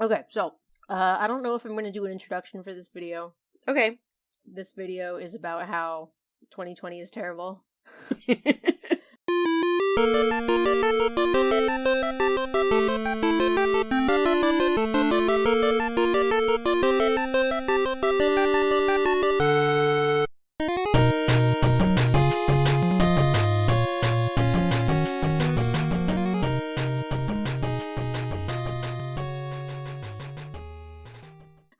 Okay, so, I don't know if I'm going to do an introduction for this video. Okay. This video is about how 2020 is terrible.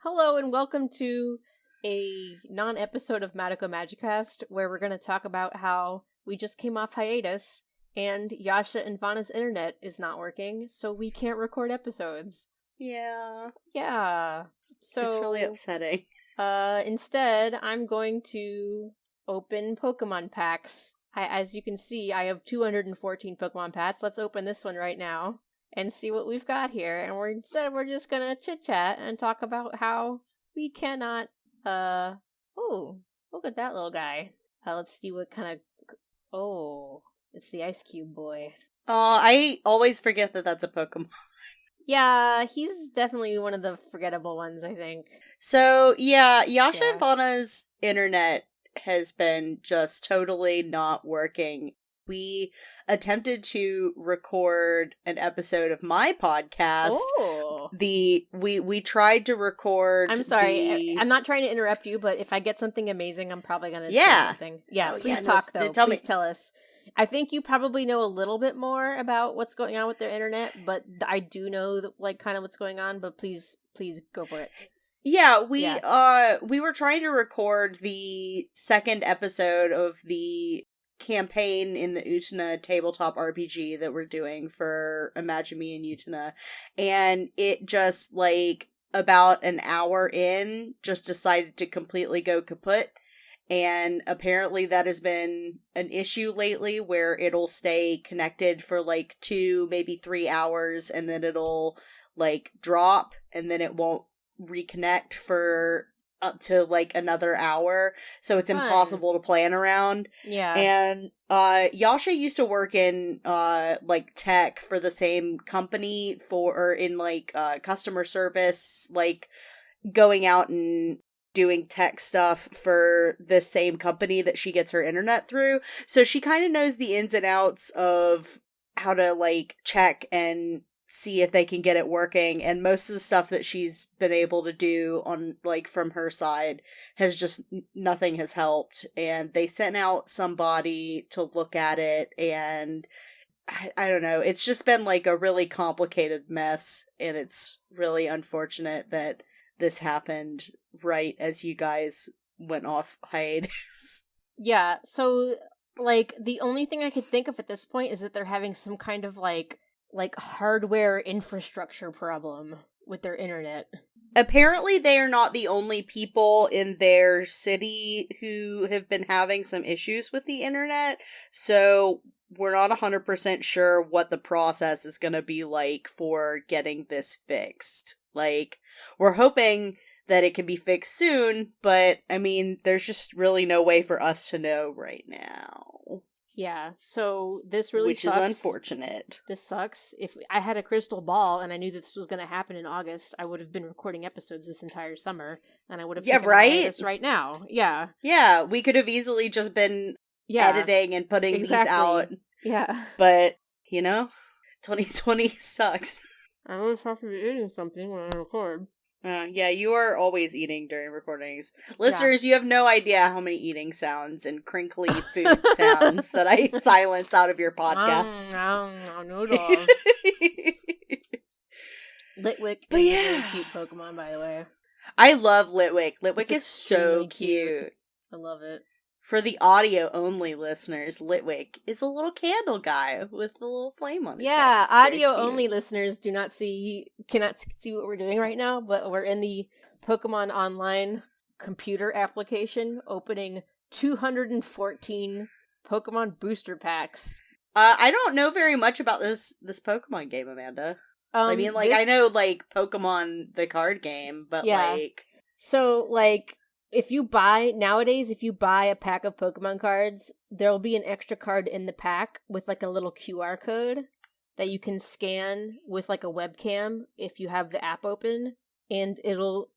Hello and welcome to a non-episode of Madokami, where we're going to talk about how we just came off hiatus and Yasha and Vanna's internet is not working, so we can't record episodes. Yeah. Yeah. So It's really upsetting. Instead, I'm going to open Pokemon packs. As you can see, I have 214 Pokemon packs. Let's open this one right now and see what we've got here. And we're just gonna chit chat and talk about how we cannot. Oh, look at that little guy. Let's see what kind of. Oh, it's the Ice Cube boy. I always forget that that's a Pokemon. Yeah, he's definitely one of the forgettable ones, I think. So, yeah, Yasha and Vanna's internet has been just totally not working. We attempted to record an episode of my podcast. Oh. We tried to record. I'm sorry, I'm not trying to interrupt you, but if I get something amazing, I'm probably gonna say something. Yeah, please talk though. Please tell us. I think you probably know a little bit more about what's going on with their internet, but I do know kind of what's going on. But please go for it. Yeah, we were trying to record the second episode of the campaign in the Utena tabletop RPG that we're doing for Imagine Me and Utena, and it just about an hour in just decided to completely go kaput. And apparently that has been an issue lately where it'll stay connected for 2, maybe 3 hours, and then it'll drop, and then it won't reconnect for up to another hour. So it's impossible to plan around. Yeah. And Yasha used to work in tech for the same company or in customer service, going out and doing tech stuff for the same company that she gets her internet through. So she kind of knows the ins and outs of how to check and see if they can get it working. And most of the stuff that she's been able to do on from her side has just nothing has helped. And they sent out somebody to look at it, and I don't know. It's just been a really complicated mess, and it's really unfortunate that this happened right as you guys went off hiatus. Yeah, so, the only thing I could think of at this point is that they're having some kind of, hardware infrastructure problem with their internet. Apparently they are not the only people in their city who have been having some issues with the internet, so we're not 100% sure what the process is going to be like for getting this fixed. We're hoping that it can be fixed soon, but, I mean, there's just really no way for us to know right now. Yeah, so this really sucks. Which is unfortunate. This sucks. If I had a crystal ball and I knew that this was going to happen in August, I would have been recording episodes this entire summer, and I would have this right now. Yeah. Yeah, we could have easily just been editing and putting these out. Yeah. But, 2020 sucks. I always have to be eating something when I record. Yeah, you are always eating during recordings. Listeners, you have no idea how many eating sounds and crinkly food sounds that I silence out of your podcast. Noodles. Litwick is a really cute Pokemon, by the way. I love Litwick. Litwick is so cute. I love it. For the audio-only listeners, Litwick is a little candle guy with a little flame on his head. Yeah, audio-only listeners cannot see what we're doing right now, but we're in the Pokemon Online computer application, opening 214 Pokemon booster packs. I don't know very much about this Pokemon game, Amanda. I mean, I know, Pokemon the card game, but, So, if you buy a pack of Pokemon cards, there'll be an extra card in the pack with, a little QR code that you can scan with like a webcam if you have the app open, and it'll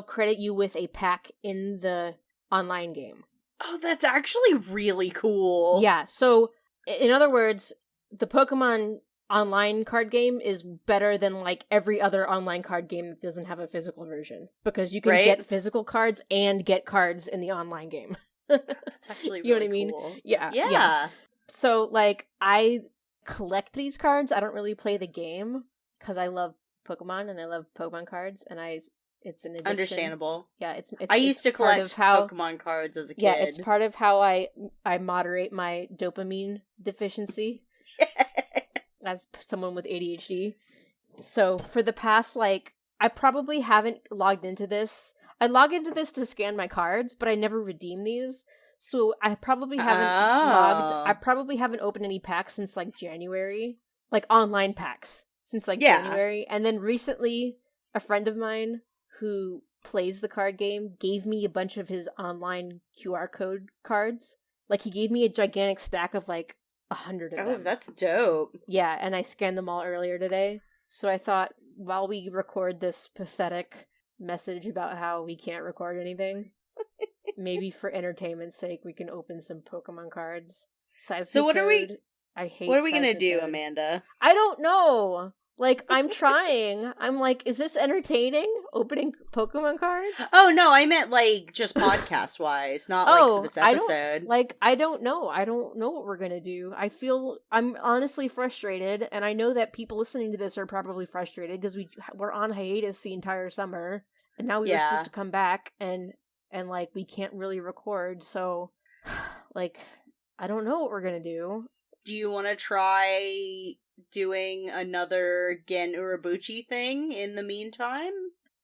credit you with a pack in the online game. Oh, that's actually really cool. Yeah, so in other words, the Pokemon online card game is better than like every other online card game that doesn't have a physical version, because you can get physical cards and get cards in the online game. That's actually really you know what I mean? cool. Yeah. So like I collect these cards. I don't really play the game because I love Pokemon and I love Pokemon cards, and it's an addiction. Understandable. Yeah, it's I used to collect Pokemon cards as a kid. Yeah, it's part of how I moderate my dopamine deficiency as someone with ADHD. So for the past, like, I probably haven't logged into this. I log into this to scan my cards, but I never redeem these. So I probably haven't I probably haven't opened any packs since like January, like online packs since like January. And then recently, a friend of mine who plays the card game gave me a bunch of his online QR code cards. Like, he gave me a gigantic stack of like 100 of them. Oh, that's dope. Yeah, and I scanned them all earlier today. So I thought, while we record this pathetic message about how we can't record anything, maybe for entertainment's sake, we can open some Pokemon cards. So what are we... I hate What are we gonna Seismitoad. do, Amanda? I don't know. Like, I'm trying. I'm like, is this entertaining? Opening Pokemon cards? Oh, no, I meant, like, just podcast-wise, not, like, for this episode. I don't know. I don't know what we're gonna do. I'm honestly frustrated, and I know that people listening to this are probably frustrated, because we're on hiatus the entire summer, and now we were supposed to come back, and, like, we can't really record, so, like, I don't know what we're gonna do. Do you want to try doing another Gen Urabuchi thing in the meantime?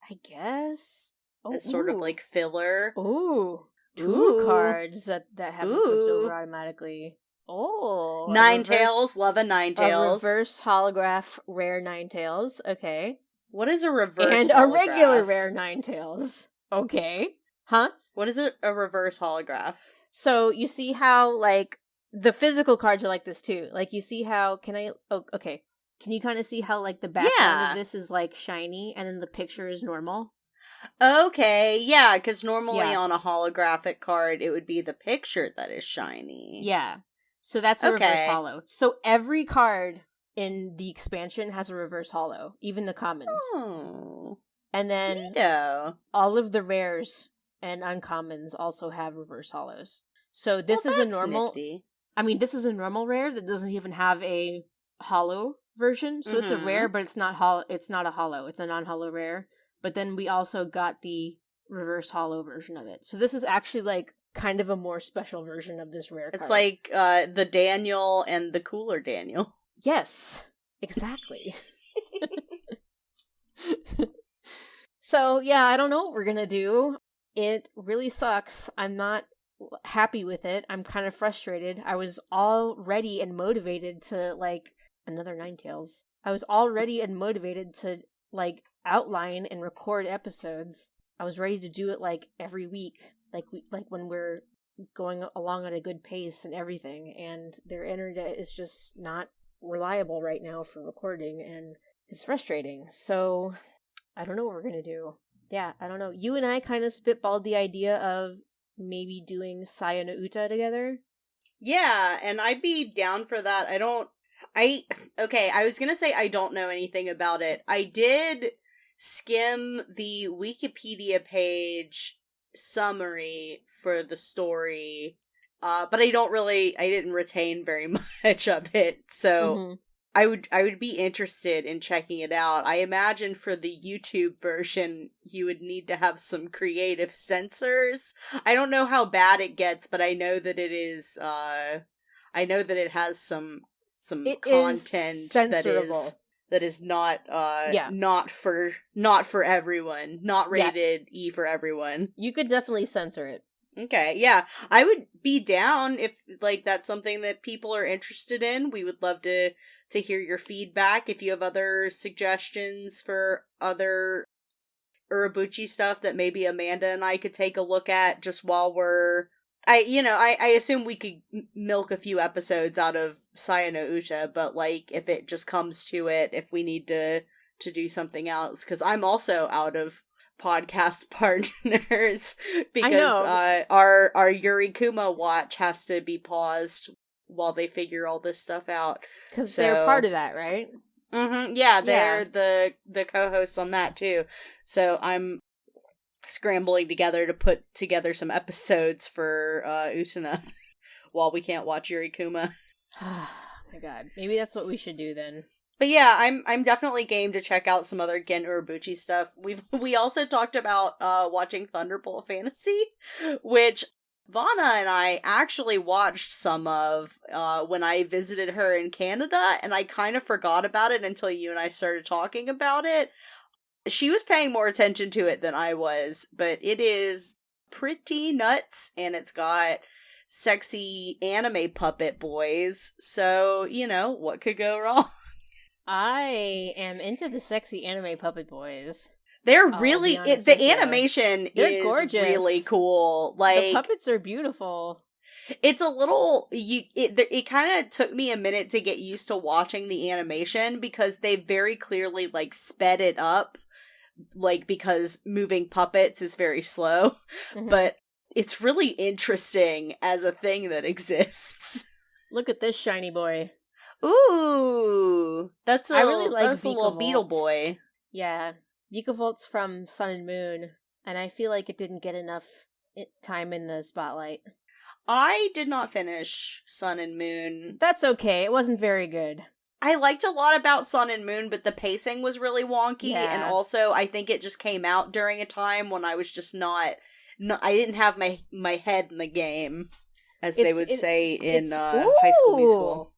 I guess. As sort of like filler. Ooh. Two cards that haven't flipped over automatically. Oh. Ninetales. Love a Ninetales. A reverse holograph rare Ninetales. Okay. What is a reverse and holograph? A regular rare Ninetales. Okay. Huh? What is a reverse holograph? So you see how, like, the physical cards are like this too. Like, you see how, okay. Can you kind of see how, like, the background of this is, like, shiny, and then the picture is normal? Okay, yeah, because normally on a holographic card, it would be the picture that is shiny. Yeah. So that's a reverse holo. So every card in the expansion has a reverse holo, even the commons. Oh. And then all of the rares and uncommons also have reverse holos. So this is a normal... Nifty. I mean, this is a normal rare that doesn't even have a holo version. So it's a rare, but it's not a holo. It's a non-holo rare. But then we also got the reverse holo version of it. So this is actually, like, kind of a more special version of this rare card. It's like the Daniel and the cooler Daniel. Yes, exactly. So, yeah, I don't know what we're gonna do. It really sucks. I'm not happy with it. I'm kind of frustrated. I was all ready and motivated to, like, another Ninetales. I was all ready and motivated to, like, outline and record episodes. I was ready to do it, like, every week, like when we're going along at a good pace and everything, and their internet is just not reliable right now for recording, and it's frustrating. So I don't know what we're gonna do. Yeah, I don't know. You and I kind of spitballed the idea of maybe doing Saya no Uta together. Yeah, and I'd be down for that. I was gonna say I don't know anything about it. I did skim the Wikipedia page summary for the story, but I didn't retain very much of it, so I would be interested in checking it out. I imagine for the YouTube version, you would need to have some creative censors. I don't know how bad it gets, but I know that it is, I know that it has some content that is not for everyone, not rated E for everyone. You could definitely censor it. Okay, yeah. I would be down if, like, that's something that people are interested in. We would love to hear your feedback. If you have other suggestions for other Urabuchi stuff that maybe Amanda and I could take a look at just while we're I assume we could milk a few episodes out of Saya no Uta, but like if it just comes to it, if we need to do something else, because I'm also out of podcast partners I because know, our Yuri Kuma watch has to be paused while they figure all this stuff out. because they're part So, of that, right? yeah, Yeah. they're the co-hosts on that too. So I'm scrambling together to put together some episodes for Utena while we can't watch Yuri Kuma. Oh my god. Maybe that's what we should do then. But yeah, I'm definitely game to check out some other Gen Urobuchi stuff. We also talked about watching Thunderbolt Fantasy, which Vanna and I actually watched some of when I visited her in Canada, and I kind of forgot about it until you and I started talking about it. She was paying more attention to it than I was, but it is pretty nuts, and it's got sexy anime puppet boys, so, what could go wrong? I am into the sexy anime puppet boys. They're I'll really, be honest the with you. animation They're is gorgeous. really cool. The Like, puppets are beautiful. it's a little, it kind of took me a minute to get used to watching the animation because they very clearly, like, sped it up, like, because moving puppets is very slow, Mhm. but it's really interesting as a thing that exists. Look at this shiny boy. Ooh, that's I really like that's a little beetle Vikavolt. boy. Yeah. Vikavolt's from Sun and Moon, and I feel like it didn't get enough time in the spotlight. I did not finish Sun and Moon. That's okay. It wasn't very good. I liked a lot about Sun and Moon, but the pacing was really wonky, and Yeah. also I think it just came out during a time when I was just not I didn't have my head in the game, as they would say in High School Musical.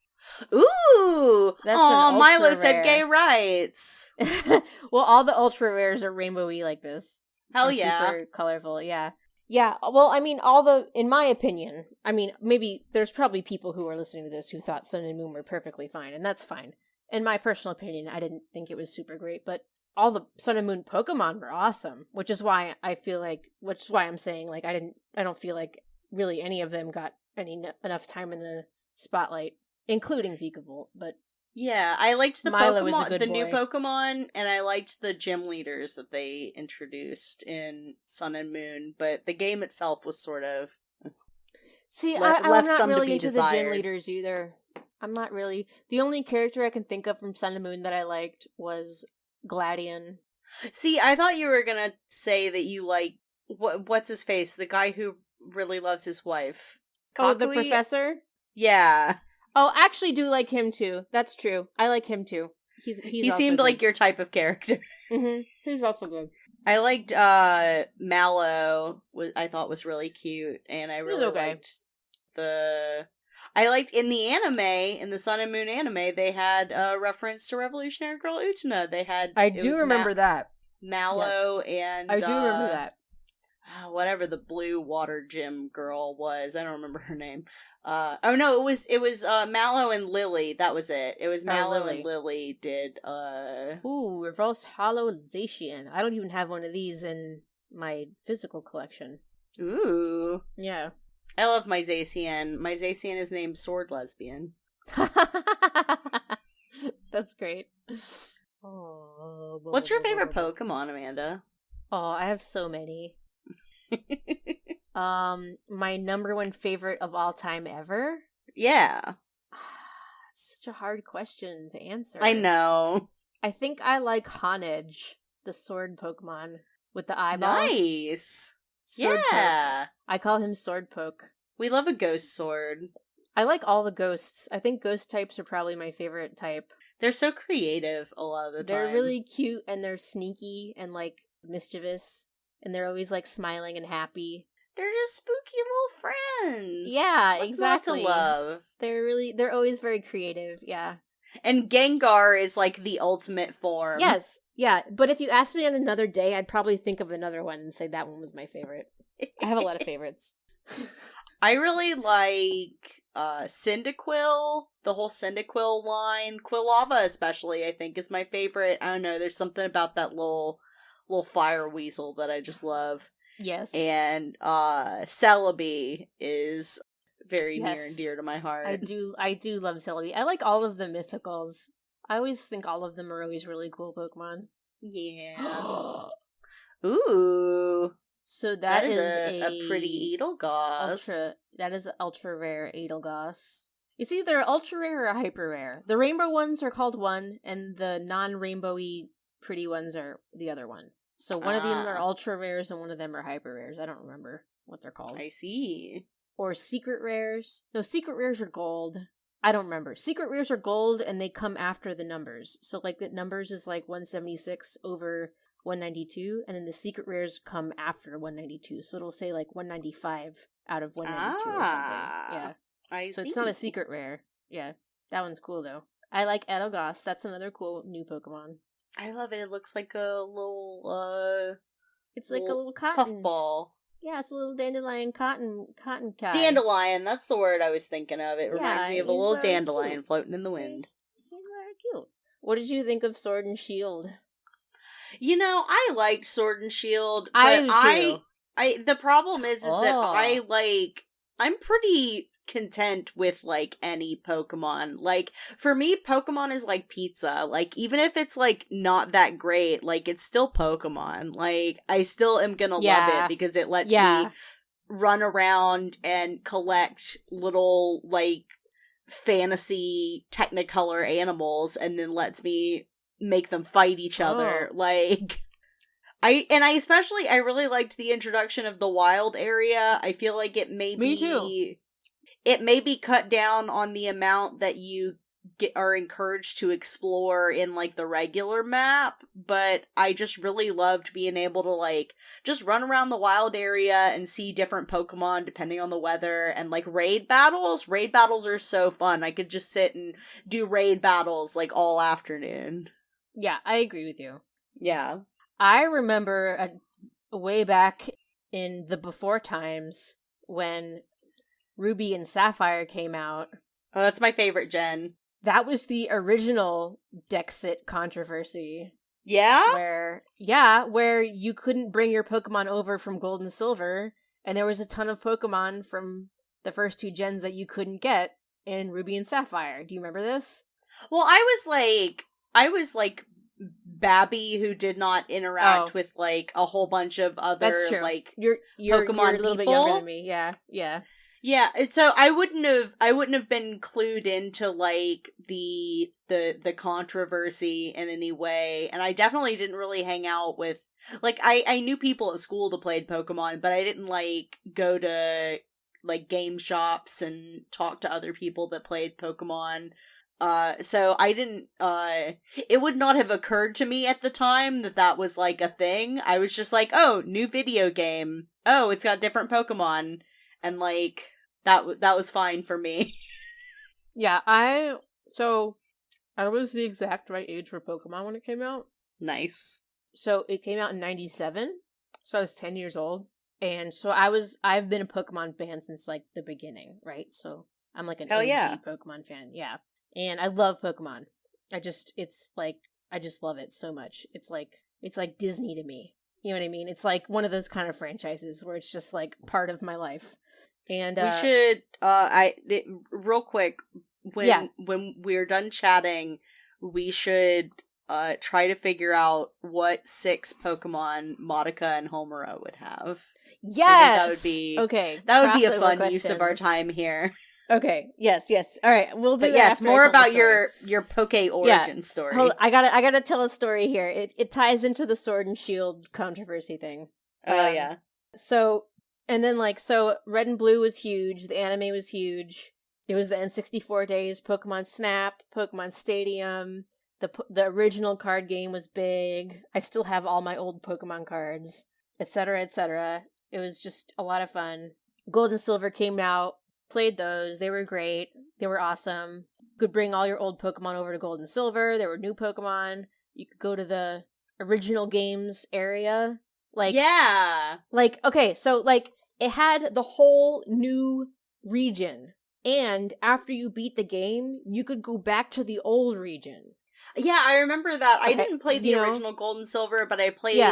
Ooh! That's Aw, an Milo ultra said rare. gay rights. Well, all the ultra rares are rainbowy like this. Hell And yeah. super colorful, yeah. Yeah, well, I mean, in my opinion, I mean, maybe there's probably people who are listening to this who thought Sun and Moon were perfectly fine, and that's fine. In my personal opinion, I didn't think it was super great, but all the Sun and Moon Pokemon were awesome, which is why I'm saying, like, I don't feel like really any of them got enough time in the spotlight, including Vikavolt, but Yeah, I liked the Milo is a Pokemon, good the new boy. Pokemon, and I liked the gym leaders that they introduced in Sun and Moon, but the game itself was sort of See, left I'm not some to really be into the desired. gym leaders either. I'm not really. The only character I can think of from Sun and Moon that I liked was Gladion. See, I thought you were gonna say that you like what's his face, the guy who really loves his wife. Oh, the Kakui? professor? Yeah, Oh, I actually do like him too. That's true. I like him too. He's he also seemed good. like your type of character. He's also good. I liked Mallow. I thought was really cute, and I really okay. liked I liked in the anime, in the Sun and Moon anime, they had a reference to Revolutionary Girl Utena. They had I it do was remember that. Mallow and I do remember that. whatever the blue water gym girl was. I don't remember her name. Oh no, it was Mallow and Lily. That was it. It was Mallow Lily. and Lily did Ooh, reverse hollow-zation. I don't even have one of these in my physical collection. Ooh. Yeah. I love my Zacian. My Zacian is named Sword Lesbian. That's great. Oh, What's your favorite Pokemon, Amanda? Oh, I have so many. My number one favorite of all time ever? Yeah. That's such a hard question to answer. I know. I think I like Honedge, the sword Pokemon with the eyeball. Nice. Sword yeah. Poke. I call him Sword Poke. We love a ghost sword. I like all the ghosts. I think ghost types are probably my favorite type. They're so creative a lot of the time. They're really cute and they're sneaky and like mischievous and they're always like smiling and happy. They're just spooky little friends. Yeah, What's exactly. not to love? They're always very creative, yeah. And Gengar is like the ultimate form. Yes, yeah. But if you asked me on another day, I'd probably think of another one and say that one was my favorite. I have a lot of favorites. I really like Cyndaquil, the whole Cyndaquil line. Quilava especially, I think, is my favorite. I don't know, there's something about that little fire weasel that I just love. Yes. And Celebi is very near Yes. and dear to my heart. I do love Celebi. I like all of the mythicals. I always think all of them are always really cool Pokemon. Yeah. Ooh. So That is is a pretty Edelgos. That is an ultra rare Edelgos. It's either ultra rare or hyper rare. The rainbow ones are called one, and the non-rainbowy pretty ones are the other one. So one of them are ultra rares and one of them are hyper rares. I don't remember what they're called. I see. Or secret rares. No, secret rares are gold. I don't remember. Secret rares are gold and they come after the numbers. So like the numbers is like 176 over 192, and then the secret rares come after 192. So it'll say like 195 out of 192 or something. Yeah. So it's not a secret rare. Yeah. That one's cool though. I like Edelgos. That's another cool new Pokemon. I love it. It looks like a little it's like a little cotton puffball. Yeah, it's a little dandelion cotton guy. Dandelion, that's the word I was thinking of. It reminds me of a little dandelion cute. Floating in the wind. He's very cute. What did you think of Sword and Shield? You know, I liked Sword and Shield, but I the problem is that I'm pretty content with like any Pokemon. Like for me, Pokemon is like pizza. Like even if it's like not that great, like it's still Pokemon. Like I still am gonna love it because it lets me run around and collect little like fantasy Technicolor animals and then lets me make them fight each other. Like I really liked the introduction of the wild area. I feel like it may Me too. It may be cut down on the amount that you are encouraged to explore in like the regular map, but I just really loved being able to like just run around the wild area and see different Pokemon depending on the weather, and like raid battles. Raid battles are so fun. I could just sit and do raid battles like all afternoon. Yeah, I agree with you. Yeah. I remember way back in the before times when Ruby and Sapphire came out. Oh, that's my favorite gen. That was the original Dexit controversy. Yeah? Where you couldn't bring your Pokemon over from Gold and Silver, and there was a ton of Pokemon from the first two gens that you couldn't get in Ruby and Sapphire. Do you remember this? Well, I was like Babby who did not interact with like a whole bunch of other like you're Pokemon a little bit younger than me. Yeah. Yeah, so I wouldn't have been clued into like the controversy in any way, and I definitely didn't really hang out with like I knew people at school that played Pokemon, but I didn't like go to like game shops and talk to other people that played Pokemon. So I didn't, it would not have occurred to me at the time that was like a thing. I was just like, oh, new video game. Oh, it's got different Pokemon. And like, that was fine for me. Yeah, I was the exact right age for Pokemon when it came out. Nice. So it came out in 97. So I was 10 years old. And so I've been a Pokemon fan since like the beginning, right? So I'm like an OG Pokemon fan. Yeah. And I love Pokemon. I just love it so much. It's like Disney to me. You know what I mean? It's like one of those kind of franchises where it's just like part of my life. And we should real quick when we're done chatting, we should try to figure out what 6 Pokemon Madoka and Homura would have. Yes, that would be okay. That would be a fun use of our time here. Okay. Yes. All right. We'll do that. Yes, more about your Poke origin story. Hold on. I gotta tell a story here. It ties into the Sword and Shield controversy thing. Oh yeah. So and then Red and Blue was huge. The anime was huge. There was the N64 days. Pokemon Snap, Pokemon Stadium. The original card game was big. I still have all my old Pokemon cards, etc., etc. It was just a lot of fun. Gold and Silver came out. Played those. They were great. They were awesome. You could bring all your old Pokemon over to Gold and Silver. There were new Pokemon. You could go to the original games area. It had the whole new region. And after you beat the game, you could go back to the old region. Yeah, I remember that. I Okay, didn't play the original Gold and Silver, but I played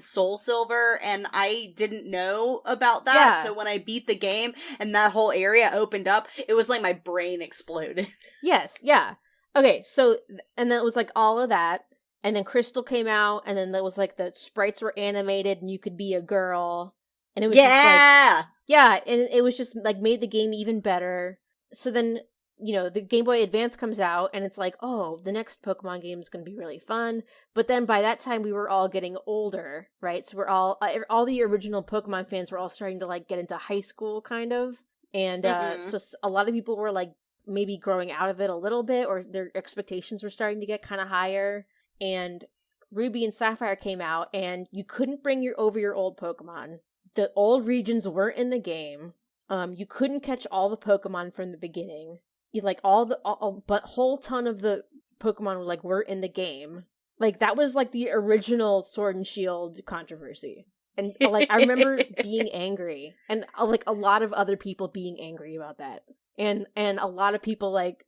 Soul Silver, and I didn't know about that. Yeah. So when I beat the game and that whole area opened up, it was like my brain exploded. Yes, yeah. Okay, so and then it was like all of that, and then Crystal came out, and then there was like the sprites were animated, and you could be a girl, and it was just like yeah, and it was just like made the game even better. So then the Game Boy Advance comes out, and it's like, oh, the next Pokemon game is going to be really fun. But then by that time, we were all getting older, right? So we're all the original Pokemon fans were all starting to like get into high school, kind of, and so a lot of people were like maybe growing out of it a little bit, or their expectations were starting to get kind of higher. And Ruby and Sapphire came out, and you couldn't bring your old Pokemon. The old regions weren't in the game. You couldn't catch all the Pokemon from the beginning. You like but whole ton of the Pokemon were in the game. Like that was like the original Sword and Shield controversy. And like I remember being angry, and like a lot of other people being angry about that. And a lot of people like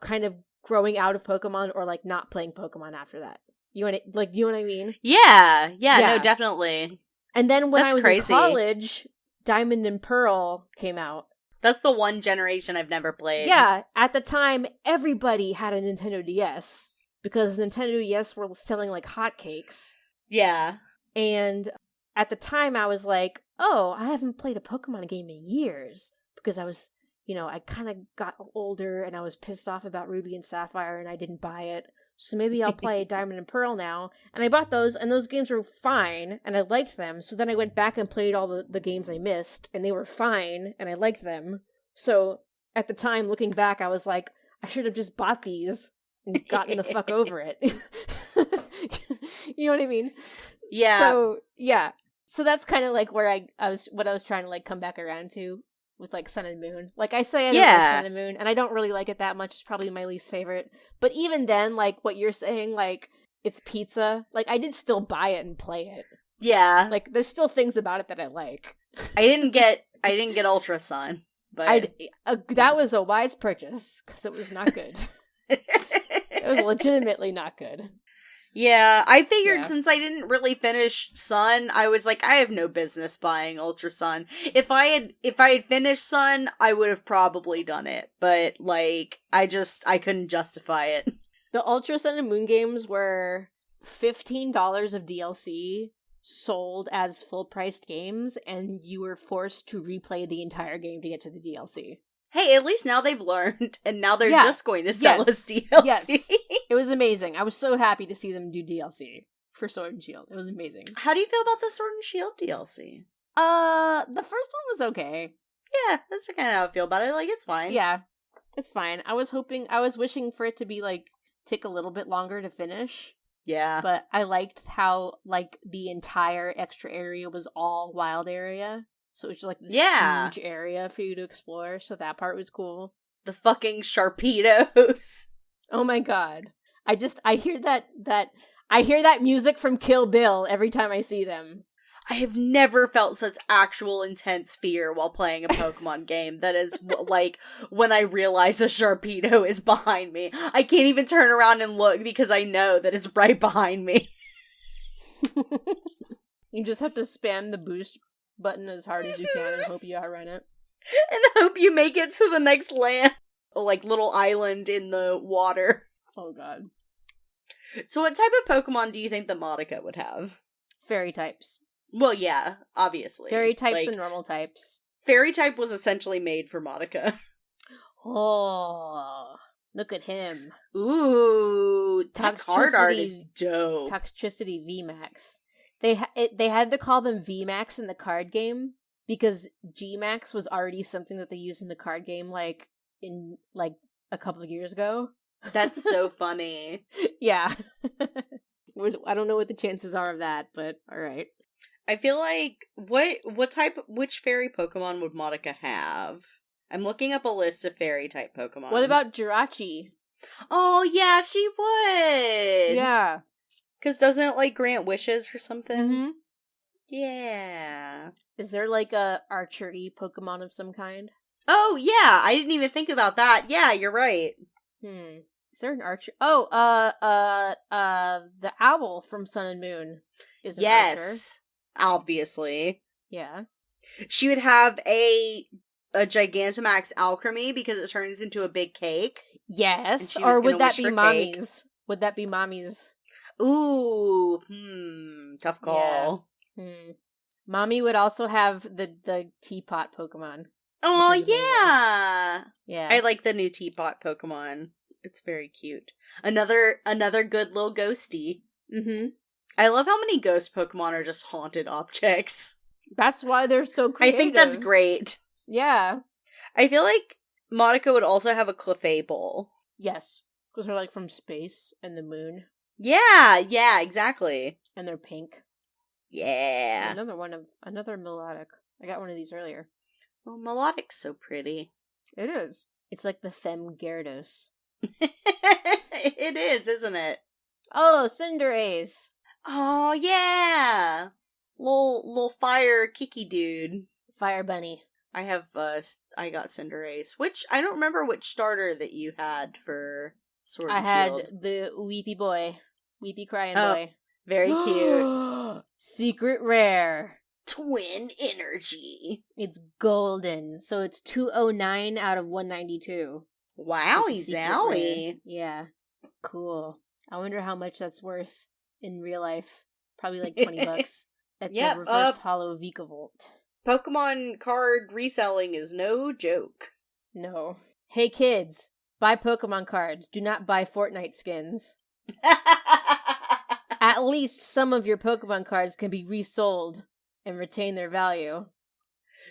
kind of growing out of Pokemon or like not playing Pokemon after that. You know what I mean? Yeah, no, definitely. And then when I was in college, Diamond and Pearl came out. That's the one generation I've never played. Yeah, at the time, everybody had a Nintendo DS because Nintendo DS were selling like hotcakes. Yeah. And at the time, I was like, oh, I haven't played a Pokemon game in years because I was, I kind of got older and I was pissed off about Ruby and Sapphire and I didn't buy it. So maybe I'll play Diamond and Pearl now. And I bought those, and those games were fine, and I liked them. So then I went back and played all the games I missed, and they were fine, and I liked them. So at the time, looking back, I was like, I should have just bought these and gotten the fuck over it. You know what I mean? Yeah. So, yeah. So that's kind of like where what I was trying to like come back around to. With like Sun and Moon. Like I say I don't like Sun and Moon, and I don't really like it that much. It's probably my least favorite. But even then, like what you're saying, like it's pizza. Like I did still buy it and play it. Yeah. Like there's still things about it that I like. I didn't get Ultra Sun, but that was a wise purchase because it was not good. It was legitimately not good. Yeah, I figured since I didn't really finish Sun, I was like, I have no business buying Ultra Sun. If I had finished Sun, I would have probably done it, but like, I couldn't justify it. The Ultra Sun and Moon games were $15 of DLC sold as full-priced games, and you were forced to replay the entire game to get to the DLC. Hey, at least now they've learned, and now they're just going to sell us DLC. Yes. It was amazing. I was so happy to see them do DLC for Sword and Shield. It was amazing. How do you feel about the Sword and Shield DLC? The first one was okay. Yeah, that's kind of how I feel about it. Like, it's fine. Yeah, it's fine. I was wishing for it to be, like, take a little bit longer to finish. Yeah. But I liked how, like, the entire extra area was all wild area. So it was just like this huge area for you to explore. So that part was cool. The fucking Sharpedos. Oh my god. I hear that music from Kill Bill every time I see them. I have never felt such actual intense fear while playing a Pokemon game. That is like when I realize a Sharpedo is behind me. I can't even turn around and look because I know that it's right behind me. You just have to spam the boost button as hard as you can and hope you outrun it. And hope you make it to the next land. Like little island in the water. Oh god. So what type of Pokemon do you think the Madoka would have? Fairy types. Well, yeah, obviously. Fairy types and normal types. Fairy type was essentially made for Madoka. Oh, look at him. Ooh, that card art is dope. Toxtricity VMAX. They had to call them VMAX in the card game because GMAX was already something that they used in the card game like a couple of years ago. That's so funny. Yeah. I don't know what the chances are of that, but alright. I feel like, which fairy Pokemon would Madoka have? I'm looking up a list of fairy type Pokemon. What about Jirachi? Oh, yeah, she would! Yeah. Because doesn't it, like, grant wishes or something? Mm-hmm. Yeah. Is there, like, a archery Pokemon of some kind? Oh, yeah, I didn't even think about that. Yeah, you're right. Is there an archer? Oh, the owl from Sun and Moon is an archer. Yes, obviously. Yeah. She would have a Gigantamax alchemy because it turns into a big cake. Yes, or would that be Mommy's? Would that be Mommy's? Ooh, tough call. Yeah. Mommy would also have the teapot Pokemon. Oh, yeah! Yeah. I like the new teapot Pokemon. It's very cute. Another good little ghosty. Mm-hmm. I love how many ghost Pokemon are just haunted objects. That's why they're so creative. I think that's great. Yeah. I feel like Monica would also have a Clefable. Yes. Because they're like from space and the moon. Yeah, exactly. And they're pink. Yeah. Another melodic. I got one of these earlier. Well, melodic's so pretty. It is. It's like the Femme Gyarados. It is, isn't it? Oh, Cinderace. Oh, yeah. Little fire kicky dude. Fire bunny. I got Cinderace, which I don't remember which starter that you had for Sword and Shield. I had the Weepy boy. Weepy crying boy. Very cute. Secret rare. Twin energy. It's golden, so it's 209 out of 192. Wowie zowie. Yeah. Cool. I wonder how much that's worth in real life. Probably like $20 at the reverse hollow Vikavolt. Pokemon card reselling is no joke. No. Hey kids, buy Pokemon cards. Do not buy Fortnite skins. At least some of your Pokemon cards can be resold and retain their value.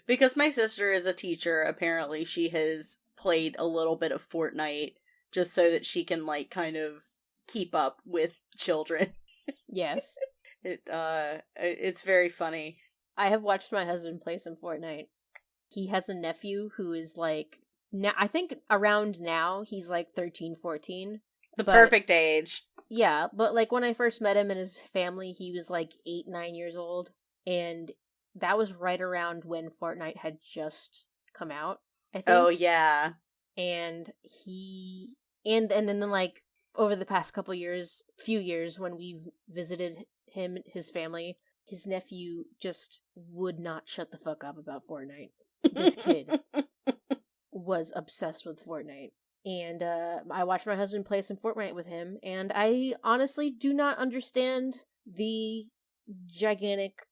Because my sister is a teacher, apparently she has played a little bit of Fortnite just so that she can, like, kind of keep up with children. Yes. It's very funny. I have watched my husband play some Fortnite. He has a nephew who is, like, now I think around now he's, like, 13, 14. The perfect age. Yeah, but, like, when I first met him and his family, he was, like, 8, 9 years old. And that was right around when Fortnite had just come out, I think. Oh, yeah. And and then, like, over the past few years, when we've visited him, his family, his nephew just would not shut the fuck up about Fortnite. This kid was obsessed with Fortnite. And I watched my husband play some Fortnite with him, and I honestly do not understand the gigantic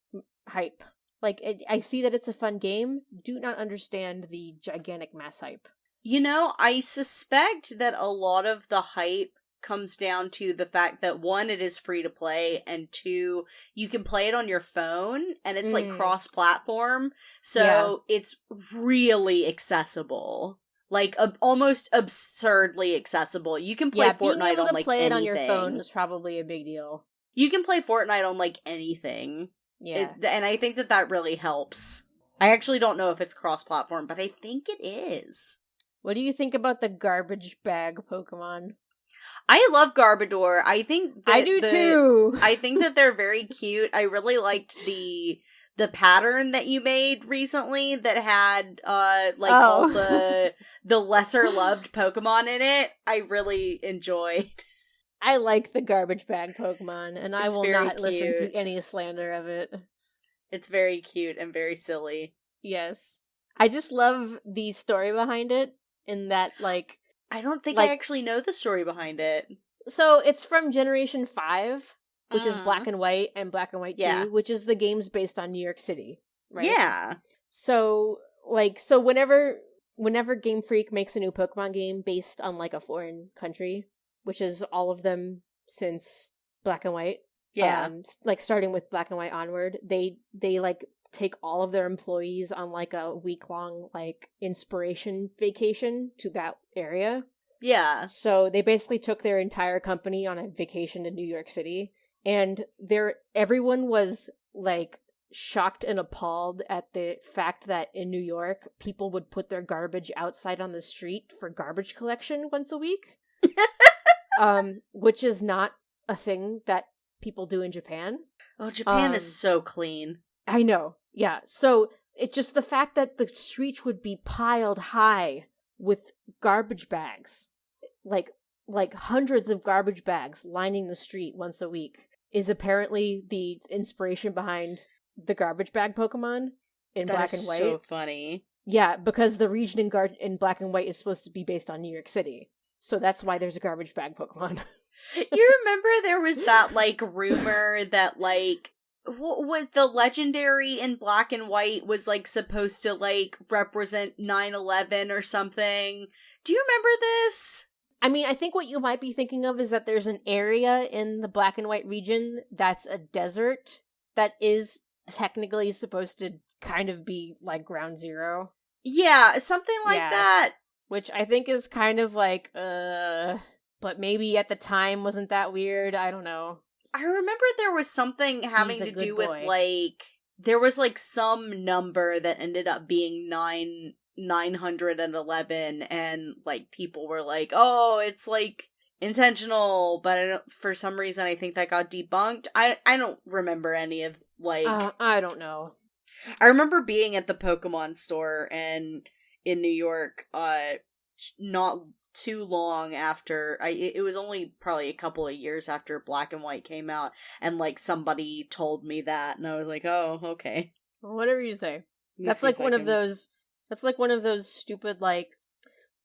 hype. Like, I see that it's a fun game, do not understand the gigantic mass hype. You know, I suspect that a lot of the hype comes down to the fact that, one, it is free to play, and two, you can play it on your phone, and it's like cross-platform, so it's really accessible. Like, almost absurdly accessible. You can play Fortnite on, like, play anything. It on your phone is probably a big deal. You can play Fortnite on, like, anything. Yeah. And I think that really helps. I actually don't know if it's cross-platform, but I think it is. What do you think about the garbage bag Pokemon? I love Garbodor. I think that I do too. I think that they're very cute. I really liked the pattern that you made recently that had all the lesser loved Pokemon in it. I really enjoyed. I like the garbage bag Pokemon, and I will not listen to any slander of it. It's very cute and very silly. Yes. I just love the story behind it, in that, like... I don't think I actually know the story behind it. So, it's from Generation 5, which is Black and White, and Black and White 2, which is the games based on New York City, right? Yeah. So, whenever Game Freak makes a new Pokemon game based on, like, a foreign country, which is all of them since Black and White, starting with Black and White onward, they like, take all of their employees on, like, a week-long, like, inspiration vacation to that area. Yeah. So they basically took their entire company on a vacation to New York City, and everyone was, like, shocked and appalled at the fact that in New York, people would put their garbage outside on the street for garbage collection once a week. Which is not a thing that people do in Japan. Oh, Japan is so clean. I know. Yeah. So it's just the fact that the streets would be piled high with garbage bags, like, like hundreds of garbage bags lining the street once a week is apparently the inspiration behind the garbage bag Pokemon in That Black is and White. so funny. Yeah, because the region in Black and White is supposed to be based on New York City. So that's why there's a garbage bag Pokemon. You remember there was that, like, rumor that, like, what the legendary in Black and White was, like, supposed to, like, represent 9/11 or something? Do you remember this? I mean, I think what you might be thinking of is that there's an area in the Black and White region that's a desert that is technically supposed to kind of be like Ground Zero. Yeah, something like that. Which I think is kind of like, but maybe at the time wasn't that weird. I don't know. I remember there was something having to do with, like, there was, like, some number that ended up being 911, and, like, people were like, oh, it's, like, intentional, but for some reason I think that got debunked. I don't remember any of, like... I don't know. I remember being at the Pokemon store in New York, not too long after, it was only probably a couple of years after Black and White came out, and, like, somebody told me that, and I was like, oh, okay. Well, whatever you say. That's like one of those stupid, like,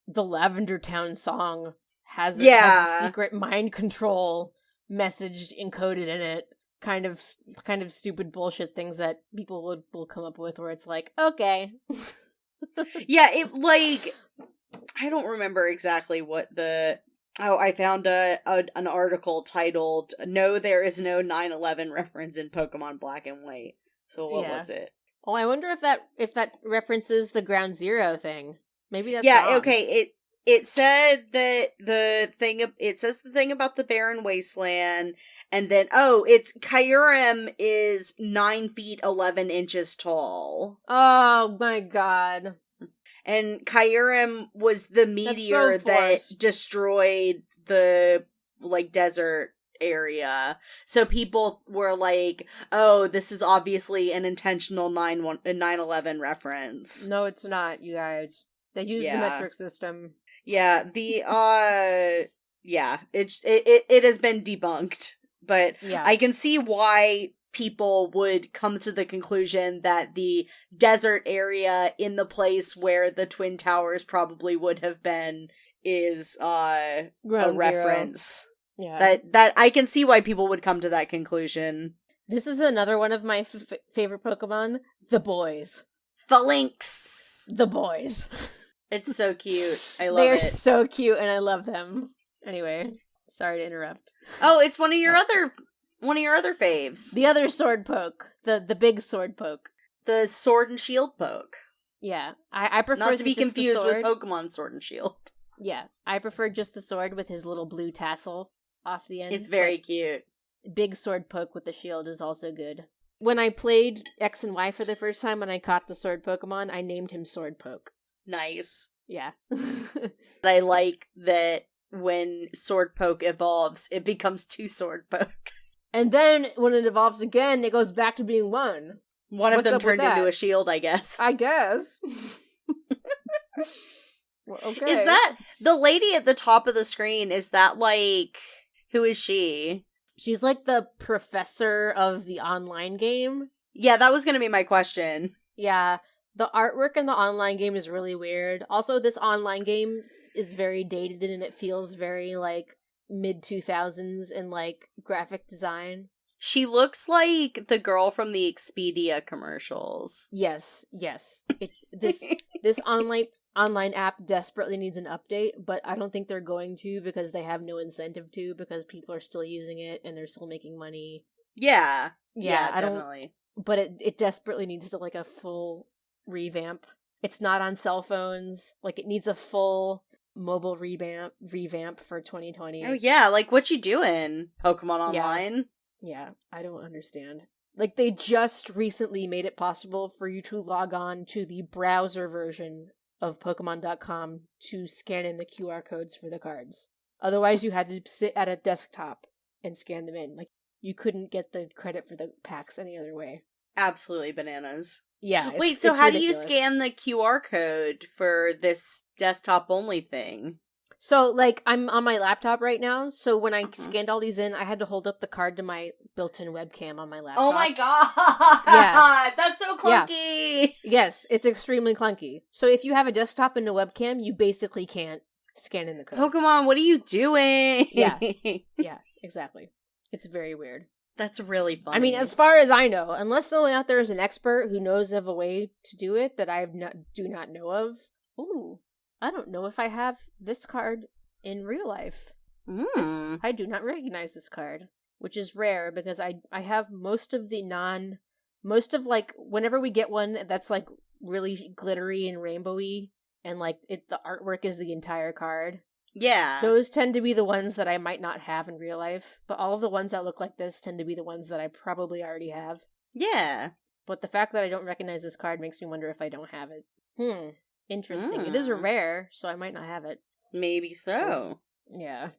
the Lavender Town song has a secret mind control message encoded in it. Kind of stupid bullshit things that people will come up with where it's like, okay. Yeah, it, like, I don't remember exactly what I found an article titled, "No, there is no 9/11 reference in Pokemon Black and White." So what was it? Oh, I wonder if that references the Ground Zero thing. Maybe that's wrong. okay, it said that it says the thing about the barren wasteland, and then, it's Kyurem is 9 feet 11 inches tall. Oh my god. And Kyurem was the meteor that destroyed the, like, desert area. So people were like, oh, this is obviously an intentional 9/11 reference. No, it's not, you guys. They use the metric system. Yeah, it has been debunked. But I can see why people would come to the conclusion that the desert area in the place where the Twin Towers probably would have been is a reference. Yeah. That I can see why people would come to that conclusion. This is another one of my favorite Pokemon, the boys. Phalanx. The boys. It's so cute. I love it. They're so cute and I love them. Anyway, sorry to interrupt. Oh, it's one of your other faves. The other sword poke. The big sword poke. The sword and shield poke. Yeah. I prefer not to be confused with Pokemon Sword and Shield. Yeah. I prefer just the sword with his little blue tassel off the end. It's very cute. Big sword poke with the shield is also good. When I played X and Y for the first time, when I caught the sword Pokemon, I named him Sword Poke. Nice. Yeah. I like that when Sword Poke evolves, it becomes 2 Sword Poke. And then, when it evolves again, it goes back to being 1. One of them turned into a shield, I guess. I guess. Well, okay. Is that the lady at the top of the screen? Is that, like, who is she? She's like the professor of the online game. Yeah, that was gonna be my question. Yeah, the artwork in the online game is really weird. Also, this online game is very dated and it feels very, like, mid-2000s in, like, graphic design. She looks like the girl from the Expedia commercials. Yes. This online app desperately needs an update, but I don't think they're going to because they have no incentive to, because people are still using it and they're still making money. Yeah, definitely. But it desperately needs to, like, a full revamp. It's not on cell phones. Like, it needs a full mobile revamp for 2020. Oh yeah, like, what you doing, Pokemon Online? Yeah, I don't understand. Like, they just recently made it possible for you to log on to the browser version of Pokemon.com to scan in the QR codes for the cards. Otherwise, you had to sit at a desktop and scan them in. Like, you couldn't get the credit for the packs any other way. Absolutely bananas. Yeah. Wait, so how do you scan the QR code for this desktop-only thing? So, like, I'm on my laptop right now, so when I Uh-huh. scanned all these in, I had to hold up the card to my built-in webcam on my laptop. Oh my god! Yeah. That's so clunky! Yes, it's extremely clunky. So if you have a desktop and a webcam, you basically can't scan in the codes. Pokemon, what are you doing? Yeah. Yeah, exactly. It's very weird. That's really funny. I mean, as far as I know, unless someone out there is an expert who knows of a way to do it that I do not know of. Ooh, I don't know if I have this card in real life. I do not recognize this card, which is rare because I have most of like whenever we get one that's like really glittery and rainbowy and like the artwork is the entire card. Yeah. Those tend to be the ones that I might not have in real life, but all of the ones that look like this tend to be the ones that I probably already have. Yeah. But the fact that I don't recognize this card makes me wonder if I don't have it. Interesting. It is a rare, so I might not have it. Maybe so. Yeah.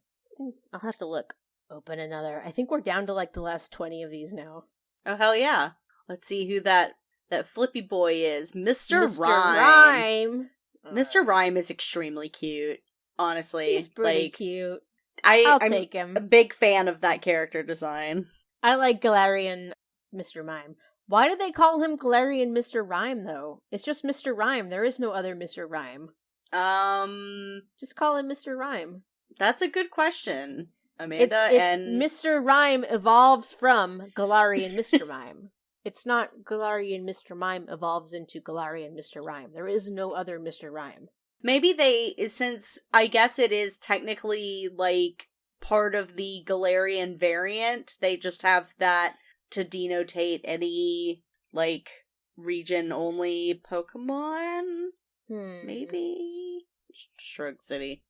I'll have to look. Open another. I think we're down to like the last 20 of these now. Oh, hell yeah. Let's see who that flippy boy is. Mr. Mr. Rhyme. Rhyme. Mr. Rhyme is extremely cute, honestly. He's pretty cute. I'm take him. a big fan of that character design. I like Galarian Mr. Mime. Why did they call him Galarian Mr. Rhyme, though? It's just Mr. Rhyme. There is no other Mr. Rhyme. Just call him Mr. Rhyme. That's a good question, Amanda. It's Mr. Rhyme evolves from Galarian Mr. Mime. It's not Galarian Mr. Mime evolves into Galarian Mr. Rhyme. There is no other Mr. Rhyme. Maybe since I guess it is technically, like, part of the Galarian variant, they just have that to denotate any, like, region-only Pokemon? Maybe? Shrug City.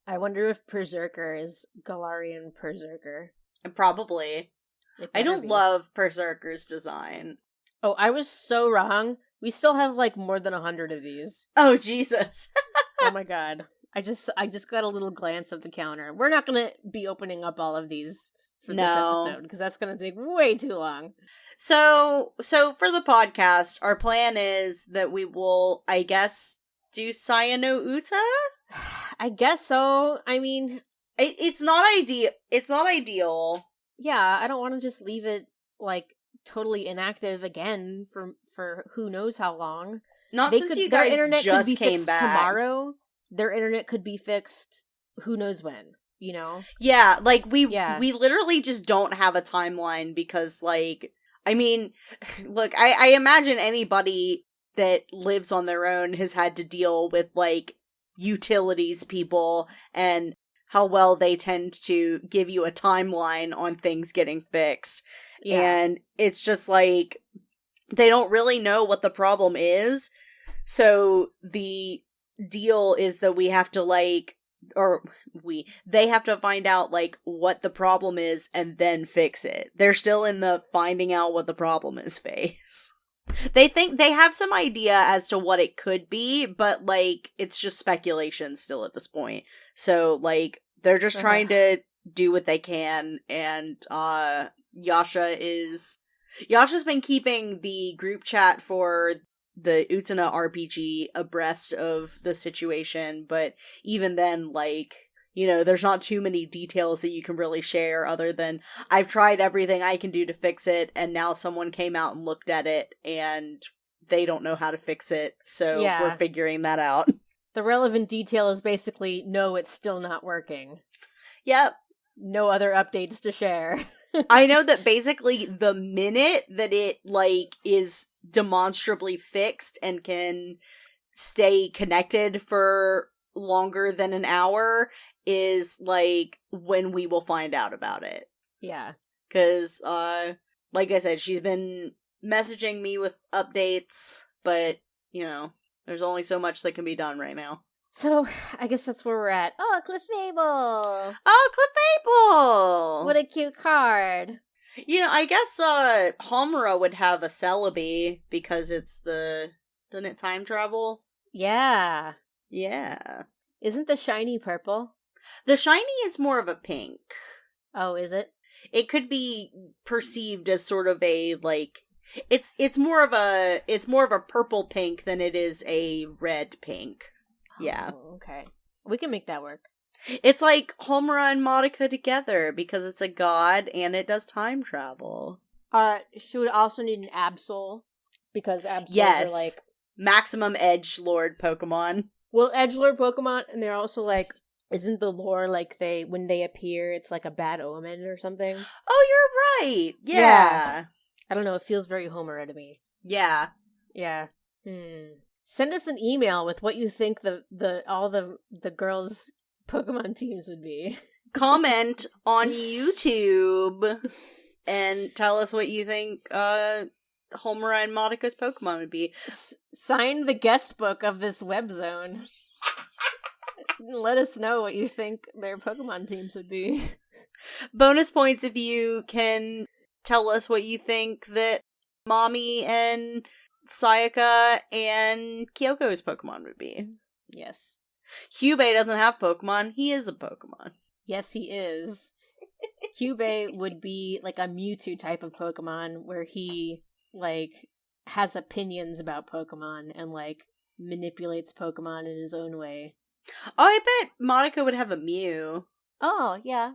I wonder if Berserker is Galarian Berserker. Probably. I don't love Berserker's design. Oh, I was so wrong. We still have, like, more than 100 of these. Oh, Jesus. Oh my god. I just got a little glance of the counter. We're not gonna be opening up all of these for this episode, because that's gonna take way too long. So for the podcast, our plan is that we will, I guess, do Sayano Uta? I guess so. I mean... It's not ideal. It's not ideal. Yeah, I don't want to just leave it, like, totally inactive again for who knows how long. Not since you guys just came back. Tomorrow, their internet could be fixed who knows when, you know? Yeah, like, we literally just don't have a timeline because, like, I mean, look, I imagine anybody that lives on their own has had to deal with, like, utilities people and how well they tend to give you a timeline on things getting fixed. Yeah. And it's just like, they don't really know what the problem is. So the deal is that we have to, like, they have to find out, like, what the problem is and then fix it. They're still in the finding out what the problem is phase. They think they have some idea as to what it could be, but, like, it's just speculation still at this point. So, like, they're just trying to do what they can, and Yasha's been keeping the group chat for the Utena RPG abreast of the situation, but even then, like, you know, there's not too many details that you can really share other than, I've tried everything I can do to fix it, and now someone came out and looked at it, and they don't know how to fix it, so we're figuring that out. The relevant detail is basically, no, it's still not working. Yep. No other updates to share. I know that basically the minute that it, like, is demonstrably fixed and can stay connected for longer than an hour is, like, when we will find out about it. Yeah. Because, like I said, she's been messaging me with updates, but, you know, there's only so much that can be done right now. So, I guess that's where we're at. Oh, Clefable! Oh, Clefable! What a cute card. You know, I guess, Homura would have a Celebi, because it's doesn't it time travel? Yeah. Yeah. Isn't the shiny purple? The shiny is more of a pink. Oh, is it? It could be perceived as sort of a, like, it's more of a purple pink than it is a red pink. Yeah. Oh, okay. We can make that work. It's like Homura and Madoka together because it's a god and it does time travel. She would also need an Absol because Absols Yes. are like maximum edge lord Pokemon. well, edgelord Pokemon, and they're also like, isn't the lore like when they appear, it's like a bad omen or something? Oh, you're right. Yeah. I don't know. It feels very Homer to me. Yeah. Yeah. Send us an email with what you think all the girls' Pokemon teams would be. Comment on YouTube and tell us what you think Homura and Madoka's Pokemon would be. Sign the guest book of this web zone. Let us know what you think their Pokemon teams would be. Bonus points if you can tell us what you think that Mommy and Sayaka and Kyoko's Pokemon would be. Yes. Kyubey doesn't have Pokemon. He is a Pokemon. Yes, he is. Kyubey would be like a Mewtwo type of Pokemon where he, like, has opinions about Pokemon and, like, manipulates Pokemon in his own way. Oh, I bet Madoka would have a Mew. Oh, yeah.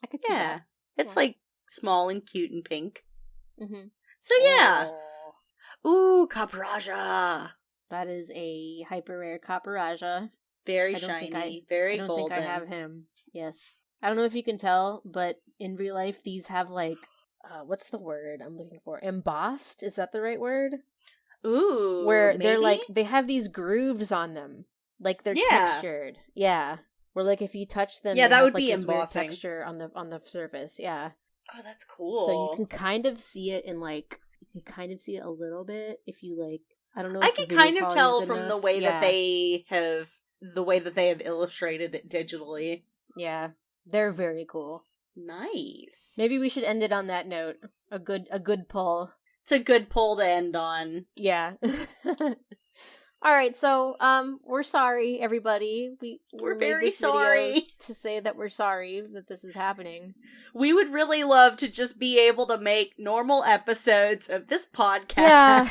I could see that. It's, like, small and cute and pink. Mm-hmm. So, yeah. Oh. Ooh, Caparaja. That is a hyper rare Caparaja. Very shiny, very golden. I don't think I have him. Yes. I don't know if you can tell, but in real life, these have, like, what's the word I'm looking for? Embossed? Is that the right word? Ooh, where maybe? they're, like, they have these grooves on them. Like, they're textured. Yeah. Where, like, if you touch them, yeah, that have, would like, be this embossing. weird texture on the surface. Yeah. Oh, that's cool. So you can kind of see it in, like, you can kind of see it a little bit if you, like, I don't know. I if can the video kind of quality tell is good from enough. the way Yeah. that they have illustrated it digitally. Yeah. They're very cool. Nice. Maybe we should end it on that note. A good pull. It's a good pull to end on. Yeah. All right, so we're sorry, everybody. We're made very this video sorry to say that we're sorry that this is happening. We would really love to just be able to make normal episodes of this podcast. Yeah.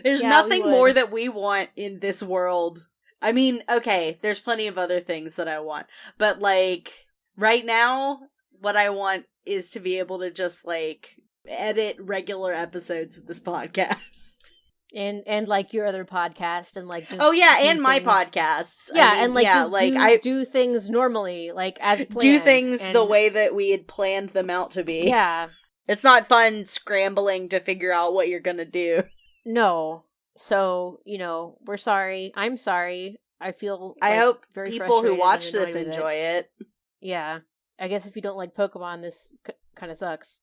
There's nothing more that we want in this world. I mean, okay, there's plenty of other things that I want, but, like, right now, what I want is to be able to just, like, edit regular episodes of this podcast. And like your other podcast and like just and my podcasts. Yeah, I mean, and like yeah, just like do things normally, like as planned. Do things the way that we had planned them out to be. Yeah. It's not fun scrambling to figure out what you're gonna do. No. So, we're sorry. I'm sorry. I feel I hope very people who frustrated watch and annoyed this with enjoy it. Yeah. I guess if you don't like Pokemon, this kind of sucks.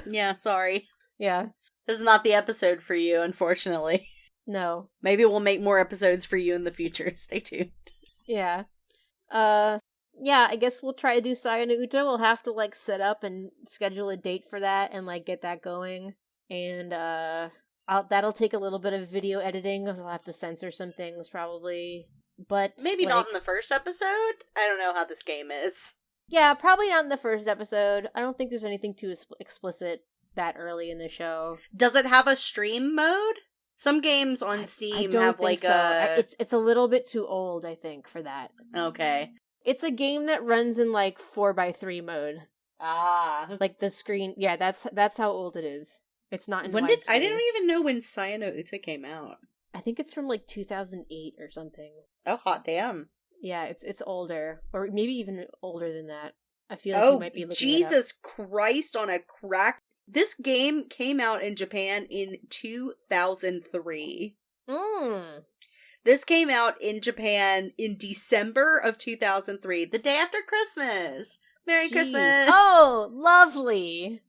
Yeah, sorry. Yeah. This is not the episode for you, unfortunately. No. Maybe we'll make more episodes for you in the future. Stay tuned. Yeah. Yeah, I guess we'll try to do Saya no Uta. We'll have to, like, set up and schedule a date for that and, like, get that going. And, that'll take a little bit of video editing. I'll have to censor some things, probably. But maybe not in the first episode? I don't know how this game is. Yeah, probably not in the first episode. I don't think there's anything too explicit that early in the show. Does it have a stream mode? Some games on Steam have like so. It's a little bit too old, I think, for that. Okay. It's a game that runs in like 4x3 mode. Ah. Like the screen, yeah, that's how old it is. It's not in I didn't even know when Saya no Uta came out. I think it's from like 2008 or something. Oh, hot damn. Yeah, it's older, or maybe even older than that. I feel like you might be looking Jesus Christ on a crack. This game came out in Japan in 2003. This came out in Japan in December of 2003, the day after Christmas. Merry Christmas! Oh, lovely!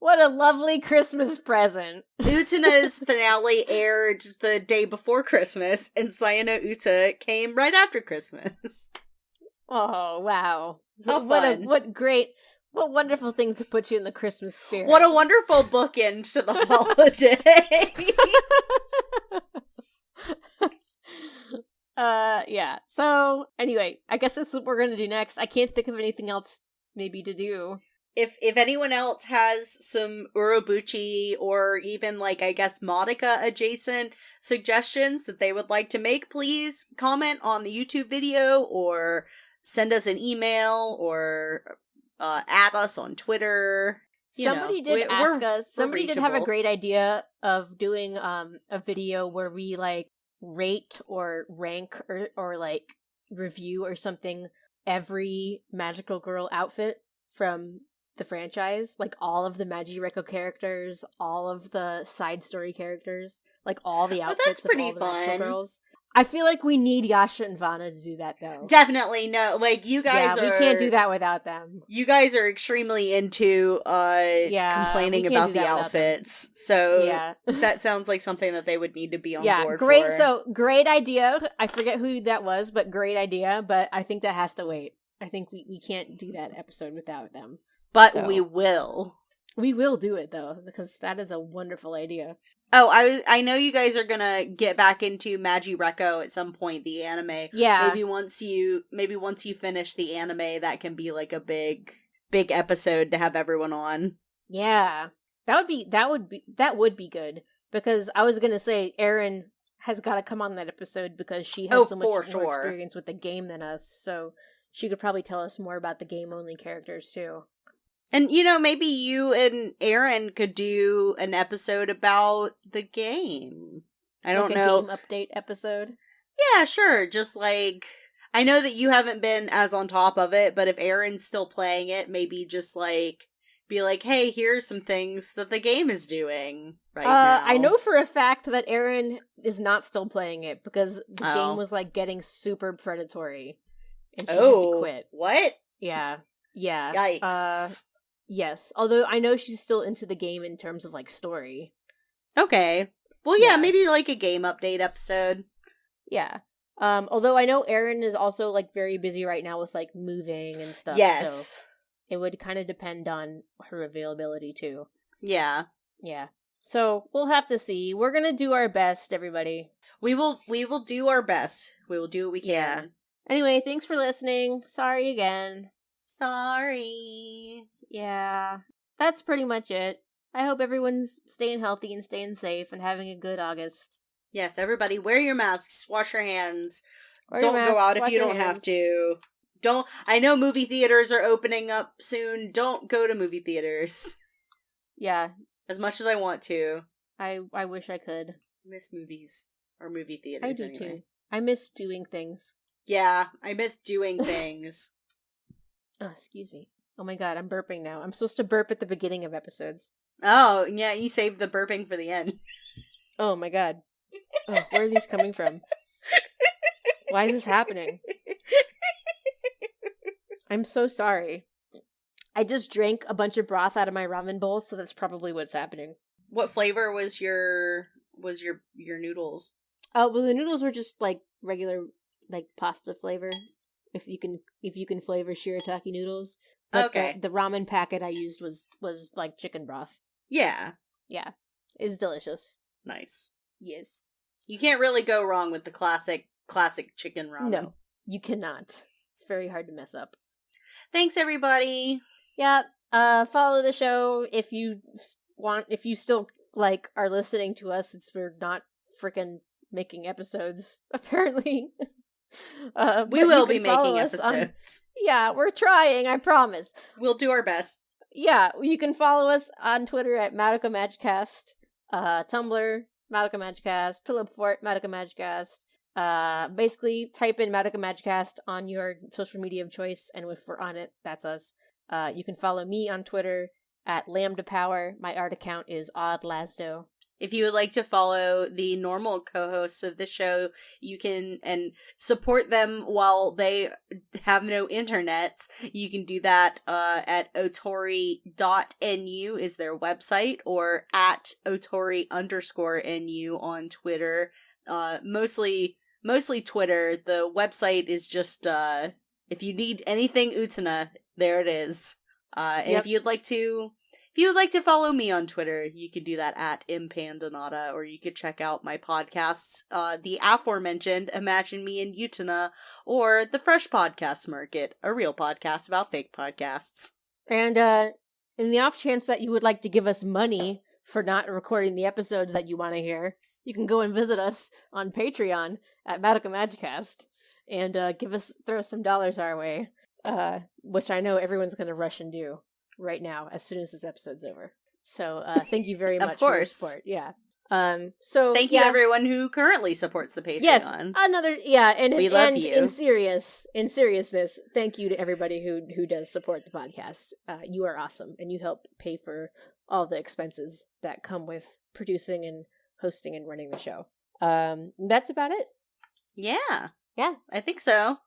What a lovely Christmas present. Utana's finale aired the day before Christmas, and Saya no Uta came right after Christmas. Oh, wow. How fun. What wonderful things to put you in the Christmas spirit. What a wonderful bookend to the holiday. Yeah. So, anyway, I guess that's what we're going to do next. I can't think of anything else maybe to do. if anyone else has some Urobuchi or even like I guess Madoka adjacent suggestions that they would like to make, please comment on the YouTube video or send us an email or add us on Twitter. Somebody did ask us. Somebody did have a reachable. great idea of doing a video where we like rate or rank or like review or something every magical girl outfit from the franchise, like all of the Magireko characters, all of the side story characters, like all the outfits of all the magical girls. I feel like we need Yasha and Vanna to do that, though. Definitely, no. Like, you guys we can't do that without them. You guys are extremely into complaining about the outfits. So that sounds like something that they would need to be on board for. So, great idea. I forget who that was, but great idea. But I think that has to wait. I think we can't do that episode without them. But we will. We will do it, though, because that is a wonderful idea. Oh, I know you guys are gonna get back into Magireko at some point, the anime. Yeah. Maybe once you finish the anime, that can be like a big episode to have everyone on. Yeah. That would be good. Because I was gonna say Erin has gotta come on that episode because she has so much more experience with the game than us, so she could probably tell us more about the game only characters too. And, maybe you and Erin could do an episode about the game. I don't know. A game update episode? Yeah, sure. Just like, I know that you haven't been as on top of it, but if Erin's still playing it, maybe just like, be like, hey, here's some things that the game is doing right now. I know for a fact that Erin is not still playing it because the game was like getting super predatory. And she had to quit. What? Yeah. Yeah. Yikes. Yes, although I know she's still into the game in terms of, like, story. Okay. Well, yeah, maybe, like, a game update episode. Yeah. Although I know Erin is also, like, very busy right now with, like, moving and stuff. Yes. So it would kind of depend on her availability, too. Yeah. Yeah. So we'll have to see. We're gonna do our best, everybody. We will do our best. We will do what we can. Yeah. Anyway, thanks for listening. Sorry again. Sorry. Yeah, that's pretty much it. I hope everyone's staying healthy and staying safe and having a good August. Yes, everybody, wear your masks, wash your hands. Don't go out if you don't have to. I know movie theaters are opening up soon. Don't go to movie theaters. Yeah. As much as I want to. I wish I could. I miss movies. Or movie theaters, I do too. I miss doing things. Yeah, I miss doing things. Oh, excuse me. Oh my god, I'm burping now. I'm supposed to burp at the beginning of episodes. Oh, yeah, you saved the burping for the end. Oh my god. Oh, where are these coming from? Why is this happening? I'm so sorry. I just drank a bunch of broth out of my ramen bowl, so that's probably what's happening. What flavor was your noodles? Oh, well, the noodles were just like regular, like pasta flavor. If you can flavor shirataki noodles. But okay. The ramen packet I used was like chicken broth. Yeah. Yeah. It was delicious. Nice. Yes. You can't really go wrong with the classic chicken ramen. No, you cannot. It's very hard to mess up. Thanks, everybody. Yeah. Follow the show if you want. If you still like are listening to us, we're not freaking making episodes apparently. We will be making episodes. Yeah, we're trying, I promise. We'll do our best. Yeah, you can follow us on Twitter at madokami, Tumblr, madokami, Pillow Fort, madokami. Basically, type in madokami on your social media of choice, and if we're on it, that's us. You can follow me on Twitter at Lambda Power. My art account is Odd Lasdo. If you would like to follow the normal co-hosts of the show, you can, and support them while they have no internets, you can do that at otori.nu is their website, or at otori_nu on Twitter. Mostly Twitter. The website is just, if you need anything Utena, there it is. And if you'd like to follow me on Twitter, you can do that at impandanata, or you could check out my podcasts, the aforementioned Imagine Me in Utena, or the Fresh Podcast Market, a real podcast about fake podcasts. And in the off chance that you would like to give us money for not recording the episodes that you want to hear, you can go and visit us on Patreon at madokami and throw some dollars our way, which I know everyone's going to rush and do right now as soon as this episode's over. So thank you very much for your support. Yeah. So thank you everyone who currently supports the Patreon. Yes, and we love you. In seriousness, thank you to everybody who does support the podcast. You are awesome, and you help pay for all the expenses that come with producing and hosting and running the show. That's about it. Yeah, I think so.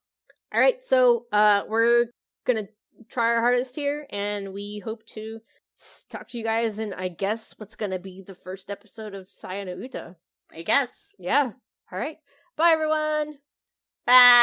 All right, so we're gonna try our hardest here, and we hope to talk to you guys in, I guess, what's gonna be the first episode of Saya no Uta. I guess. Yeah. All right. Bye, everyone. Bye.